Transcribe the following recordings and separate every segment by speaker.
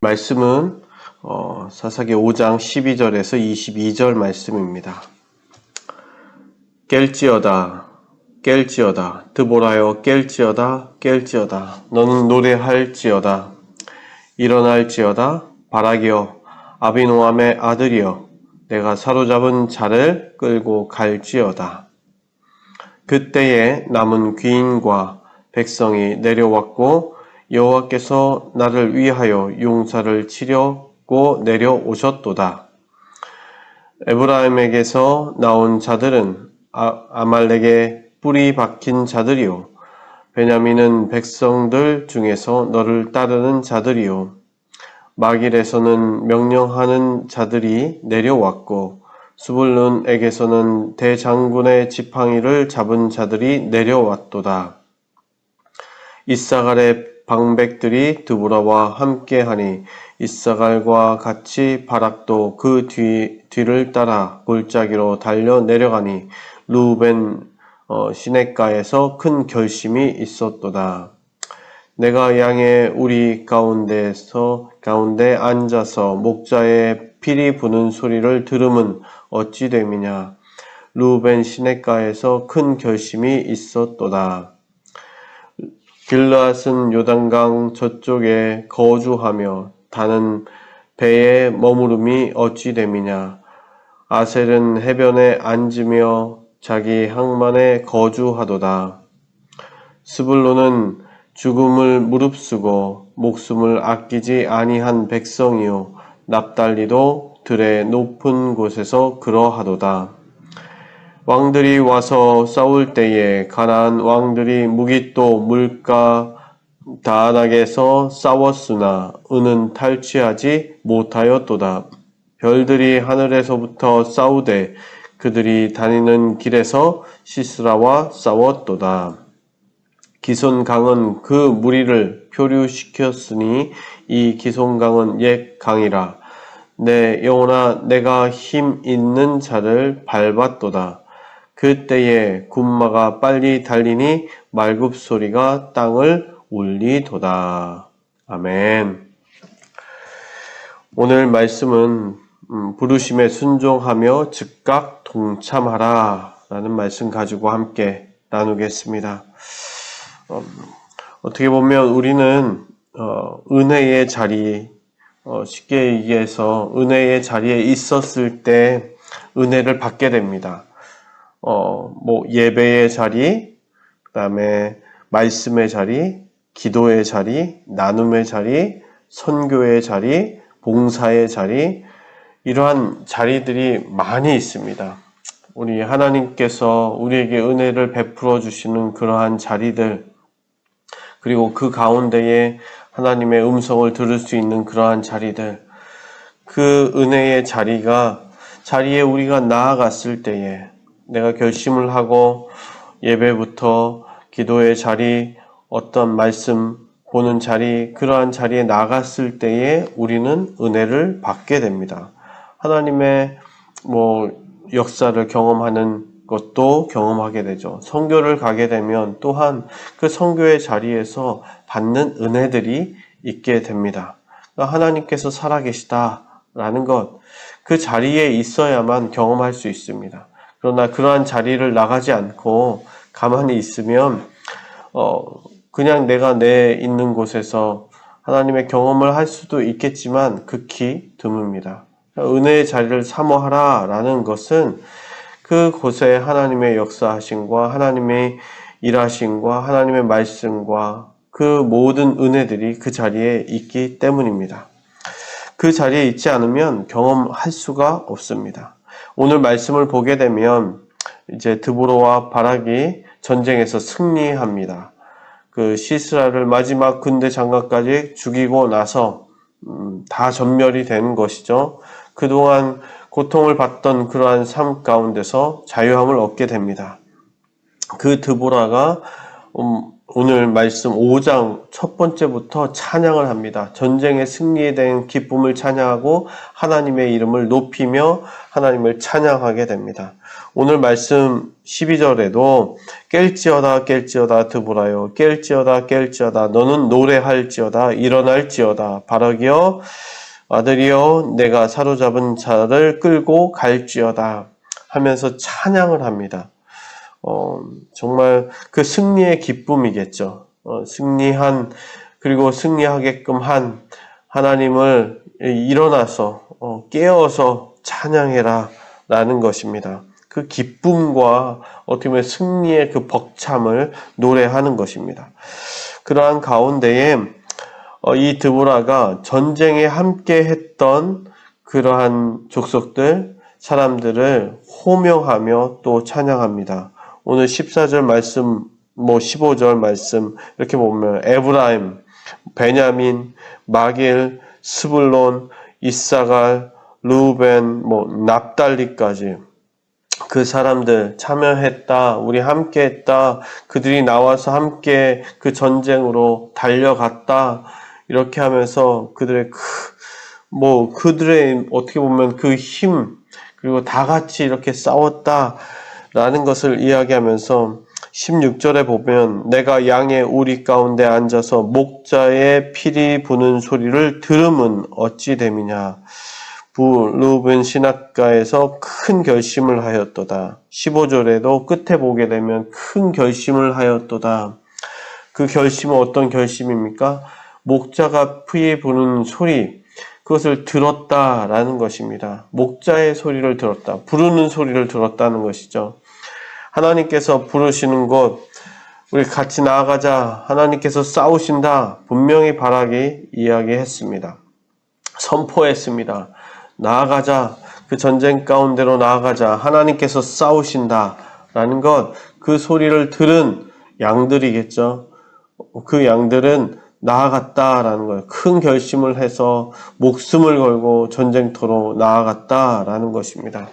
Speaker 1: 말씀은 사사기 5장 12절에서 22절 말씀입니다. 깰지어다 깰지어다 드보라여 깰지어다 너는 노래할지어다 일어날지어다 바라기여 아비노함의 아들이여 내가 사로잡은 자를 끌고 갈지어다. 그때에 남은 귀인과 백성이 내려왔고 여호와께서 나를 위하여 용사를 치려고 내려오셨도다. 에브라임에게서 나온 자들은 아말렉의 뿌리 박힌 자들이요 베냐민은 백성들 중에서 너를 따르는 자들이요 마길에서는 명령하는 자들이 내려왔고 스불룬에게서는 대장군의 지팡이를 잡은 자들이 내려왔도다. 이사갈의 방백들이 드보라와 함께하니 이사갈과 같이 바락도 그 뒤를 따라 골짜기로 달려 내려가니 루벤 시냇가에서 큰 결심이 있었도다. 내가 양의 우리 가운데 앉아서 목자의 피리 부는 소리를 들음은 어찌 됨이냐. 루벤 시냇가에서 큰 결심이 있었도다. 길르앗은 요단강 저쪽에 거주하며 다는 배에 머무름이 어찌 됨이냐. 아셀은 해변에 앉으며 자기 항만에 거주하도다. 스불론은 죽음을 무릅쓰고 목숨을 아끼지 아니한 백성이요 납달리도 들의 높은 곳에서 그러하도다. 왕들이 와서 싸울 때에 가나안 왕들이 무깃도 물가 다안악에서 싸웠으나 은은 탈취하지 못하였도다. 별들이 하늘에서부터 싸우되 그들이 다니는 길에서 시스라와 싸웠도다. 기손강은 그 무리를 표류시켰으니 이 기손강은 옛 강이라. 내 영혼아 내가 힘 있는 자를 밟았도다. 그때에 군마가 빨리 달리니 말굽소리가 땅을 울리도다. 아멘. 오늘 말씀은 부르심에 순종하며 즉각 동참하라 라는 말씀 가지고 함께 나누겠습니다. 어떻게 보면 우리는 은혜의 자리, 쉽게 얘기해서 은혜의 자리에 있었을 때 은혜를 받게 됩니다. 예배의 자리, 그 다음에 말씀의 자리, 기도의 자리, 나눔의 자리, 선교의 자리, 봉사의 자리, 이러한 자리들이 많이 있습니다. 우리 하나님께서 우리에게 은혜를 베풀어 주시는 그러한 자리들, 그리고 그 가운데에 하나님의 음성을 들을 수 있는 그러한 자리들, 그 은혜의 자리에 우리가 나아갔을 때에 내가 결심을 하고 예배부터 기도의 자리, 어떤 말씀 보는 자리, 그러한 자리에 나갔을 때에 우리는 은혜를 받게 됩니다. 하나님의 역사를 경험하는 것도 경험하게 되죠. 선교를 가게 되면 또한 그 선교의 자리에서 받는 은혜들이 있게 됩니다. 그러니까 하나님께서 살아계시다라는 것, 그 자리에 있어야만 경험할 수 있습니다. 그러나 그러한 자리를 나가지 않고 가만히 있으면 그냥 내가 내 있는 곳에서 하나님의 경험을 할 수도 있겠지만 극히 드뭅니다. 은혜의 자리를 사모하라 라는 것은 그곳에 하나님의 역사하심과 하나님의 일하심과 하나님의 말씀과 그 모든 은혜들이 그 자리에 있기 때문입니다. 그 자리에 있지 않으면 경험할 수가 없습니다. 오늘 말씀을 보게 되면 이제 드보라와 바락이 전쟁에서 승리합니다. 그 시스라를 마지막 군대 장관까지 죽이고 나서 다 전멸이 된 것이죠. 그동안 고통을 받던 그러한 삶 가운데서 자유함을 얻게 됩니다. 그 드보라가 오늘 말씀 5장 첫 번째부터 찬양을 합니다. 전쟁의 승리에 대한 기쁨을 찬양하고 하나님의 이름을 높이며 하나님을 찬양하게 됩니다. 오늘 말씀 12절에도 깰지어다 깰지어다 드보라요 깰지어다 깰지어다 너는 노래할지어다 일어날지어다 바라기여 아들이여 내가 사로잡은 자를 끌고 갈지어다 하면서 찬양을 합니다. 정말 그 승리의 기쁨이겠죠. 승리한, 그리고 승리하게끔 한 하나님을 일어나서, 깨어서 찬양해라 라는 것입니다. 그 기쁨과 어떻게 보면 승리의 그 벅참을 노래하는 것입니다. 그러한 가운데에 이 드보라가 전쟁에 함께 했던 그러한 족속들, 사람들을 호명하며 또 찬양합니다. 오늘 14절 말씀, 15절 말씀 이렇게 보면 에브라임, 베냐민, 마길, 스불론, 이사갈, 루벤, 납달리까지 그 사람들 참여했다, 우리 함께 했다, 그들이 나와서 함께 그 전쟁으로 달려갔다, 이렇게 하면서 그들의 그들의 어떻게 보면 그 힘, 그리고 다 같이 이렇게 싸웠다라는 것을 이야기하면서 16절에 보면 내가 양의 우리 가운데 앉아서 목자의 피리 부는 소리를 들음은 어찌 됨이냐. 루벤 시냇가에서 큰 결심을 하였도다. 15절에도 끝에 보게 되면 큰 결심을 하였도다. 그 결심은 어떤 결심입니까? 목자가 피리 부는 소리, 그것을 들었다라는 것입니다. 목자의 소리를 들었다. 부르는 소리를 들었다는 것이죠. 하나님께서 부르시는 곳, 우리 같이 나아가자. 하나님께서 싸우신다. 분명히 바라기 이야기했습니다. 선포했습니다. 나아가자. 그 전쟁 가운데로 나아가자. 하나님께서 싸우신다. 라는 것, 그 소리를 들은 양들이겠죠. 그 양들은 나아갔다라는 거예요. 큰 결심을 해서 목숨을 걸고 전쟁터로 나아갔다라는 것입니다.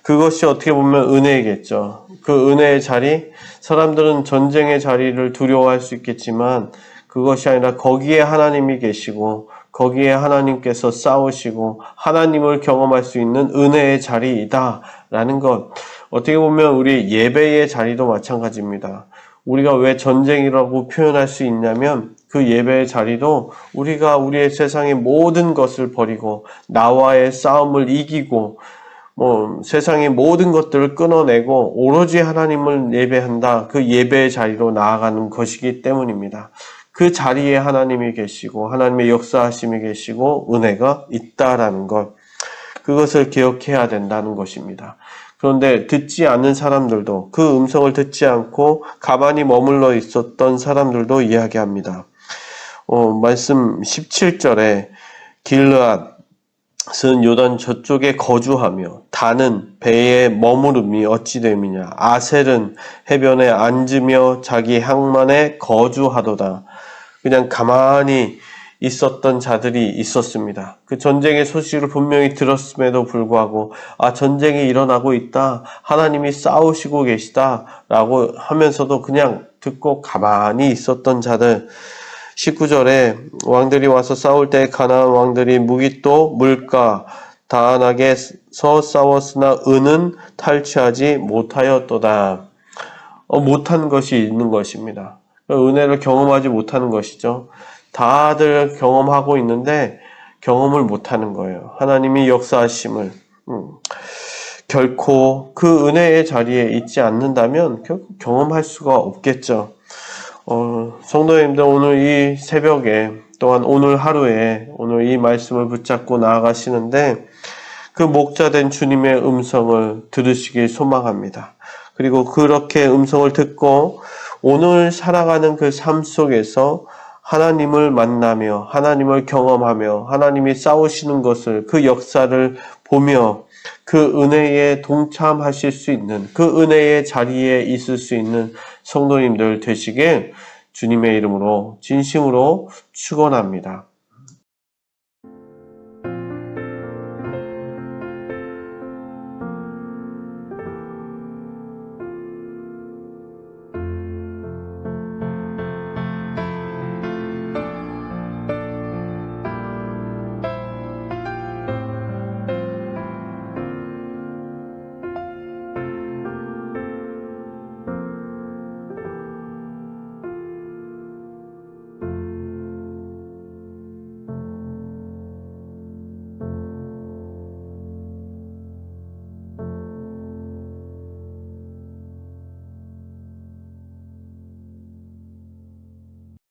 Speaker 1: 그것이 어떻게 보면 은혜이겠죠. 그 은혜의 자리, 사람들은 전쟁의 자리를 두려워할 수 있겠지만 그것이 아니라 거기에 하나님이 계시고 거기에 하나님께서 싸우시고 하나님을 경험할 수 있는 은혜의 자리이다라는 것. 어떻게 보면 우리 예배의 자리도 마찬가지입니다. 우리가 왜 전쟁이라고 표현할 수 있냐면 그 예배의 자리도 우리가 우리의 세상의 모든 것을 버리고 나와의 싸움을 이기고 세상의 모든 것들을 끊어내고 오로지 하나님을 예배한다. 그 예배의 자리로 나아가는 것이기 때문입니다. 그 자리에 하나님이 계시고 하나님의 역사하심이 계시고 은혜가 있다라는 것. 그것을 기억해야 된다는 것입니다. 그런데 듣지 않는 사람들도 그 음성을 듣지 않고 가만히 머물러 있었던 사람들도 이야기합니다. 말씀 17절에 길르앗은 요단 저쪽에 거주하며 단은 배에 머무름이 어찌 됨이냐. 아셀은 해변에 앉으며 자기 항만에 거주하도다. 그냥 가만히 있었던 자들이 있었습니다. 그 전쟁의 소식을 분명히 들었음에도 불구하고 전쟁이 일어나고 있다. 하나님이 싸우시고 계시다라고 하면서도 그냥 듣고 가만히 있었던 자들. 19절에 왕들이 와서 싸울 때 가나안 왕들이 무기또 물가 다안하게서 싸웠으나 은은 탈취하지 못하였도다. 못한 것이 있는 것입니다. 은혜를 경험하지 못하는 것이죠. 다들 경험하고 있는데 경험을 못하는 거예요. 하나님이 역사하심을. 결코 그 은혜의 자리에 있지 않는다면 결국 경험할 수가 없겠죠. 성도님들 오늘 이 새벽에 또한 오늘 하루에 오늘 이 말씀을 붙잡고 나아가시는데 그 목자된 주님의 음성을 들으시길 소망합니다. 그리고 그렇게 음성을 듣고 오늘 살아가는 그 삶 속에서 하나님을 만나며 하나님을 경험하며 하나님이 싸우시는 것을 그 역사를 보며 그 은혜에 동참하실 수 있는 그 은혜의 자리에 있을 수 있는 성도님들 되시길 주님의 이름으로 진심으로 축원합니다.